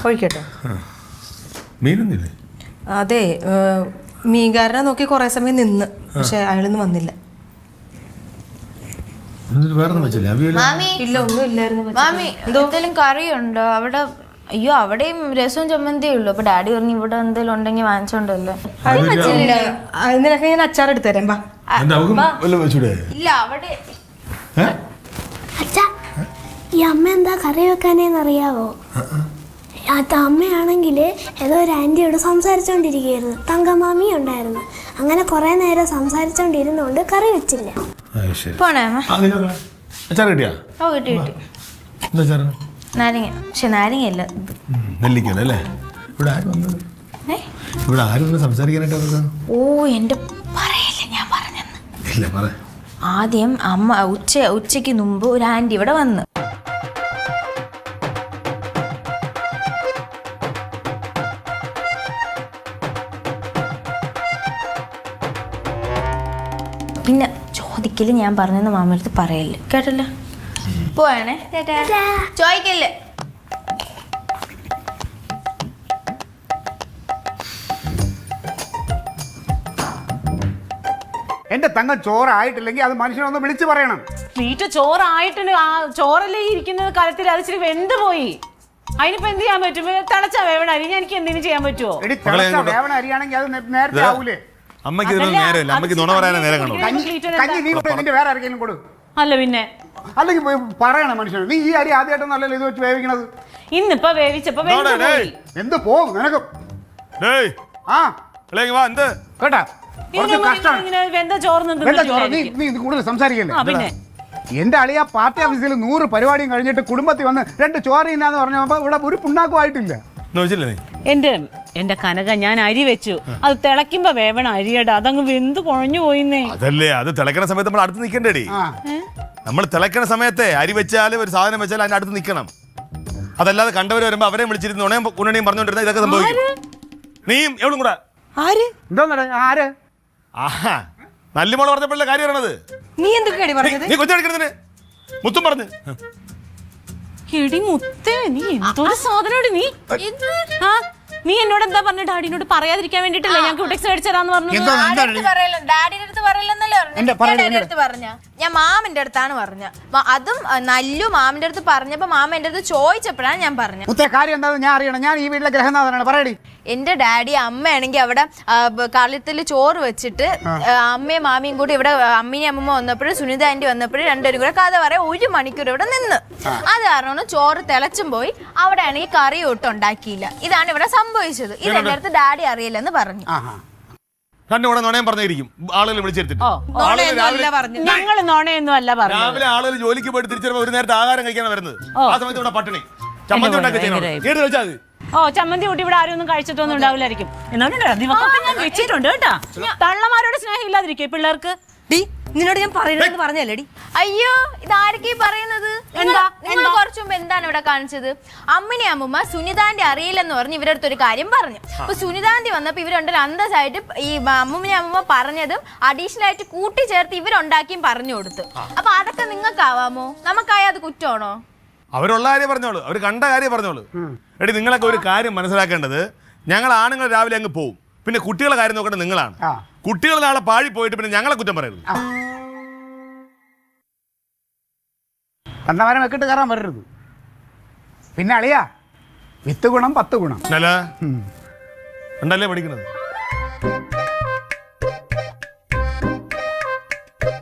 ഒഴിക്കട്ടോ. മീനൊന്നില്ലേ? അതെ, മീൻകാരനെ നോക്കി കുറെ സമയം നിന്ന്, പക്ഷെ അയാളൊന്നും വന്നില്ല. വേറെ വെച്ചില്ലേ? ഇല്ല, ഒന്നും ഇല്ലായിരുന്നു. മാമി എന്തെങ്കിലും കറിയുണ്ടോ അവിടെ? അയ്യോ, അവിടെയും രസവും ചമ്മന്തിയും ഉള്ളു. അപ്പൊ ഡാഡി പറഞ്ഞു ഇവിടെ എന്തെങ്കിലും ഉണ്ടെങ്കിൽ വാങ്ങിച്ചോണ്ടല്ലോ. നിനക്ക് ഞാൻ അച്ചാർ എടുത്തുതരാം. ഇല്ല അവിടെ. അച്ഛാ, ഈ അമ്മ എന്താ കറി വെക്കാനേന്നറിയാവോ? അമ്മയാണെങ്കിൽ ഏതോ ഒരു ആൻറ്റിയോട് സംസാരിച്ചോണ്ടിരിക്കുകയായിരുന്നു. തങ്കമാമി ഉണ്ടായിരുന്നു. അങ്ങനെ കുറെ നേരം സംസാരിച്ചോണ്ടിരുന്നോണ്ട് കറി വെച്ചില്ല. പോണേ? ഓ, കിട്ടി കിട്ടി. നാരങ്ങ. പക്ഷെ നാരങ്ങയല്ല, നെല്ലിക്കല്ലേ? ഇവിടെ ആരും സംസാരിക്കാനായിട്ട്. ഓ, എന്റെ പറയല്ലേ, ഞാൻ പറഞ്ഞെന്ന്. ഇല്ല, പറ. ആദ്യം അമ്മ ഉച്ചയ്ക്ക് മുമ്പ് ഒരു ആന്റി ഇവിടെ വന്ന്. പിന്നെ ചോദിക്കല് ഞാൻ പറഞ്ഞെന്ന് മാമടുത്ത് പറയല്ലേ, കേട്ടല്ലോ? പോവാണേ, ചോദിക്കല്ലേ. എന്റെ തങ്കം ചോറായിട്ടില്ലെങ്കിൽ അത് മനുഷ്യനൊന്ന് വിളിച്ചു പറയണം. വീട്ടു ചോറായിട്ടില്ല, ആ ചോറല്ലേ ഇരിക്കുന്നത് കലത്തിൽ, അത് ഇച്ചിരി വെന്ത് പോയി. അതിനിപ്പോ എന്ത് ചെയ്യാൻ പറ്റും? തിളച്ച വേവണ അരി എനിക്ക് എന്തെങ്കിലും ചെയ്യാൻ പറ്റുമോ? എടി, തിളച്ച വേവണ അരിയാണെങ്കിൽ അത് നേരത്തെ ആവൂലേ? അമ്മക്ക് നേരമില്ല, അമ്മക്ക് നുണ പറയാനേ നേരം കാണും. കഞ്ഞി നീ നിന്റെ വേറെ ആർക്കെങ്കിലും കൊടു. അല്ല പിന്നെ അല്ലെങ്കിൽ പറയണം മനുഷ്യന്, നീ ഈ അരി ആദ്യമായിട്ടൊന്നല്ലല്ലോ ഇത് വെച്ച് വേവിക്കണത്. ഇന്നിപ്പോ വേവിച്ചപ്പോ എന്ത് പോകും നിനക്ക്? കേട്ടാ, നീ കൂടുതൽ സംസാരിക്കല്ലേ. എന്റെ അളിയ പാർട്ടി ഓഫീസിൽ 100 പരിപാടിയും കഴിഞ്ഞിട്ട് കുടുംബത്തിൽ വന്ന് 2 ചോറ് തിന്നാന്ന് പറഞ്ഞപ്പോ ഇവിടെ ഒരു പുണ്ണാക്കും ആയിട്ടില്ല. എന്റെ കനക, ഞാൻ അരി വെച്ചു, അത് തിളയ്ക്കുമ്പോ വേവണം അരിയട, അതങ്ങ് വെന്ത് കുഴഞ്ഞു പോയിന്നേ. അതല്ലേ, അത് തിളക്കണ സമയത്ത് നമ്മൾ അടുത്ത് നിൽക്കണ്ടേടി. നമ്മൾ തിളക്കണ സമയത്തെ അരി വെച്ചാലും ഒരു സാധനം വെച്ചാലും അതിന്റെ അടുത്ത് നിൽക്കണം. അതല്ലാതെ കണ്ടവർ വരുമ്പോ അവരെ വിളിച്ചിരുന്നു ഉണയും പറഞ്ഞോണ്ടിരുന്ന ഇതൊക്കെ സംഭവിക്കും. നീയും എവിടെ കൂടെ ആര് നല്ലിമോള് പറഞ്ഞപ്പോഴല്ലേ കാര്യം പറയണത്. നീ എന്തൊക്കെയാണ് പറഞ്ഞത്? നീ കൊച്ചടിക്കണതിന് മുത്തും പറഞ്ഞു. എടി മുത്തേ, നീ എന്തൊരു സാധനം. നീ എന്നോട് എന്താ പറഞ്ഞു? ഡാഡിനോട് പറയാതിരിക്കാൻ വേണ്ടിട്ടല്ലേ ഞാൻ ക്യൂടെക്സ് മേടിച്ചു തരാന്ന് പറഞ്ഞു. ഡാഡിയുടെ അടുത്ത് പറയലെന്നല്ലേ ഞാൻ മാമിന്റെ അടുത്താണ് പറഞ്ഞ. അതും നല്ലു മാമിന്റെ അടുത്ത് പറഞ്ഞപ്പോ മാമ എന്റെ അടുത്ത് ചോദിച്ചപ്പോഴാണ് ഞാൻ പറഞ്ഞത്. കാര്യം എന്താണെന്ന് ഞാൻ അറിയണം. ഞാൻ ഈ വീട്ടിലെ ഗ്രഹനാഥനാണ്, പറയടി. എന്റെ ഡാഡി അമ്മയാണെങ്കിൽ അവിടെ കളത്തിൽ ചോറ് വെച്ചിട്ട് അമ്മയും മാമിയും കൂടി ഇവിടെ അമ്മയും അമ്മമ്മ വന്നപ്പോഴും സുനിത ആന്റി വന്നപ്പോഴും രണ്ടുപേരും കൂടെ കഥ പറയാൻ 1 മണിക്കൂർ ഇവിടെ നിന്ന്. അത് കാരണം ചോറ് തിളച്ചും പോയി. അവിടെ ആണെങ്കിൽ കറി ഒട്ടും ഉണ്ടാക്കിയില്ല. ഇതാണ് ഇവിടെ സംഭവിച്ചത്. ഇത് എന്റെ അടുത്ത് ഡാഡി അറിയില്ലെന്ന് പറഞ്ഞു. ഞങ്ങള് നോണയൊന്നും അല്ല പറഞ്ഞു. രാവിലെ ആളുകൾ ജോലിക്ക് പോയിട്ട് തിരിച്ചു ഒരു നേരത്തെ ആഹാരം കഴിക്കാൻ വരുന്നത്. ആ സമയത്ത് ഇവിടെ പട്ടിണി ചമ്മന്തി ഉണ്ടാക്കി. ചമ്മന്തി കൂട്ടി ഇവിടെ ആരും ഒന്നും കഴിച്ചിട്ടൊന്നും ഉണ്ടാവില്ലായിരിക്കും. എന്നാലും ഞാൻ വെച്ചിട്ടുണ്ട് കേട്ടാ. തള്ളമാരോട് സ്നേഹം ഇല്ലാതിരിക്കും പിള്ളേർക്ക്. നിന്നോട് ഞാൻ പറയുന്നത് പറഞ്ഞല്ലേടി. അയ്യോ, ഇതാരൊക്കെ പറയുന്നത്? നിങ്ങൾ കുറച്ചു മുമ്പ് എന്താണ് ഇവിടെ കാണിച്ചത്? അമ്മിനെ അമ്മുമ്മ സുനിതാന്റെ അറിയില്ലെന്ന് പറഞ്ഞ് ഇവരടുത്ത് ഒരു കാര്യം പറഞ്ഞു. അപ്പൊ സുനിതാന്തി വന്നപ്പോ ഇവരുണ്ടൊരു അന്തസ്സായിട്ട് ഈ അമ്മുമ്മനെ അമ്മുമ്മ പറഞ്ഞതും അഡീഷണൽ ആയിട്ട് കൂട്ടിച്ചേർത്ത് ഇവരുണ്ടാക്കിയും പറഞ്ഞു കൊടുത്തു. അപ്പൊ അതൊക്കെ നിങ്ങൾക്കാവാമോ? നമുക്കായ അത് കുറ്റമാണോ? അവരുള്ള കാര്യം പറഞ്ഞോളൂ, അവർ കണ്ട കാര്യം പറഞ്ഞോളൂ. എടി, നിങ്ങളൊക്കെ ഒരു കാര്യം മനസ്സിലാക്കേണ്ടത്, ഞങ്ങൾ ആണുങ്ങൾ രാവിലെ അങ്ങ് പോവും, പിന്നെ കുട്ടികളെ കാര്യം നോക്കേണ്ടത് നിങ്ങളാണ്. കുട്ടികൾ നാളെ പാഴി പോയിട്ട് പിന്നെ ഞങ്ങളെ കുറ്റം പറയരുത്. കണ്ടവരെ വെക്കിട്ട് കയറാൻ വരരുത്. പിന്നെ അളിയാ, 10 ഗുണം 10 ഗുണം ഉണ്ടല്ലേ പഠിക്കണത്.